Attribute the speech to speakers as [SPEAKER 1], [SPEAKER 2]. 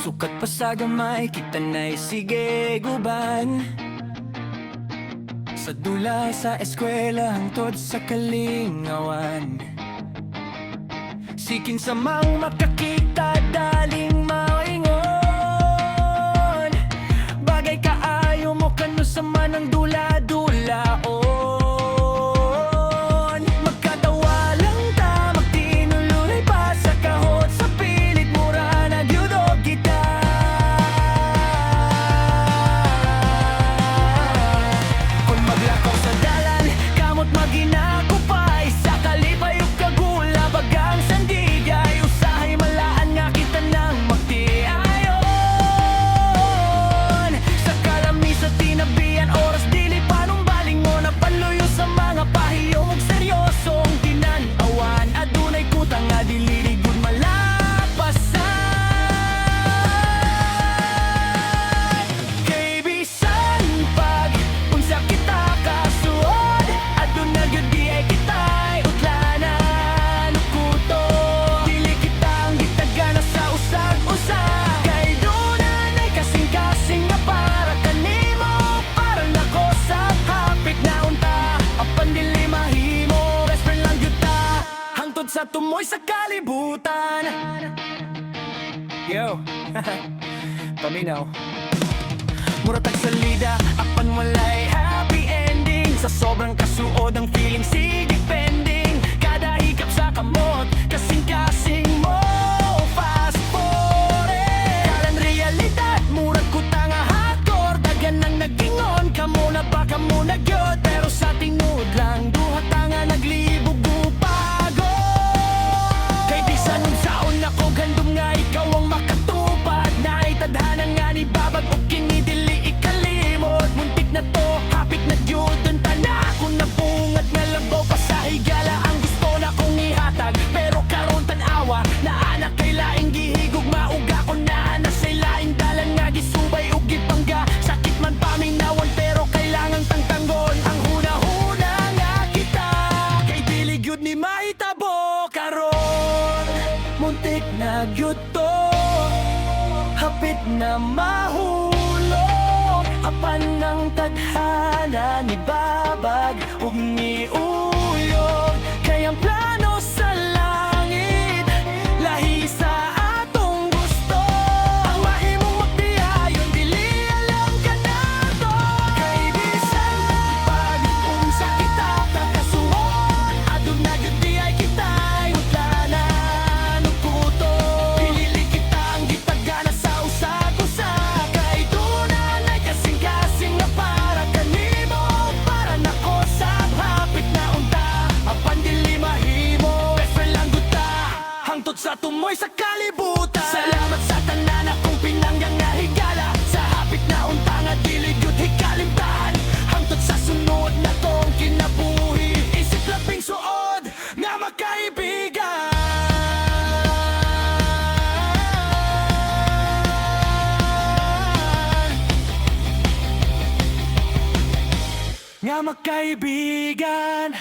[SPEAKER 1] Sukat pa sa gamay, kita na'y sige guban. Sa dula sa eskwela, hangtod sa kalingawan. Sikin sa mang makakita, daling maingon. Bagay kaayo mo kano sa manang dula-dulaon. Magkatawa lang ta, magtinuluy pa sa kahot. Sa pilit mura na gyudog kita. Kung maglakaw sa dalan, kamot maginakupay. Sa kalipayog kagula, bagang sandigay. Usahay malaan nga kita nang magtiayon. Sa kalami sa tinabihan, oras dili panumbaling mo. Napaluyo sa mga pahiyong ug seryosong tinanawan. Adunay kutang nga dili gud malapasan. Kay bisan pag unsa kita kasuod, aduna gyud di ay kita'y utlanan. Kuto dili kitang gitagana sa usag-usag. Kay dunan ay kasing-kasing nga para kanimo. Para nako sa hapit na unta, apan dili mahimo. Best friend lang gyud ta, hangtod sa tumoy sa kalibutan. Yo, paminaw. Muratag salida, apan walay happy ending. Sa sobrang kasuod ang feeling sige pending. Kada hikap sa kamot, kasing-kasing mo. Fast forward, kalan realidad. Murag ko tanga hardcore, dagan nang nagingon. Kamo na ba, kamo na gyud. Pero sa tingod lang, duha tanga naglibog upago. Kay bisan unsaon ako gandom nga ikaw ang makatupad. Naitadhanan nga ni babag o kini dili ikalimot. Muntik na to, hapit na gyud ang tana. Kung nabungad nga labaw pa sa higala, ang gusto na kong ihatag. Pero karon tanawa, naana kay laing gihigog. Mauga ko na say laing dalan nga gisubay ug gipangga. Sakit man paminawan pero kailangang tangtanggon. Ang huna-huna nga kita, kay dili gyud ni mahitabo karon. Muntik na gyud to, hapit na mahulog. Apan ng tadhana ni babag ug ni uyog. Kay ang plano sa langit, lahi sa atong gusto. Ang mahimong magbiyayon, dili alam ka na to. Kay bisan pag unsa kita kakasuon, aduna gyud di ay kita'y utlanan. Ug kuto pinili kita ang gitagana sa usag-usag. Kay dunan ay kasing-kasing nga para kanimo. Para nako sa hapit na unta, apan dili mahimo. Best friend lang gud ta, hangtod sa tumoy sa kalibutan. Salamat sa tanan akong pinanggang nga higala. Sa hapit na unta nga dili gyud hikalimtahan. Hangtod sa sunod na tong kinabuhi, isip labing suod nga magkaibigan. Nga magkaibigan.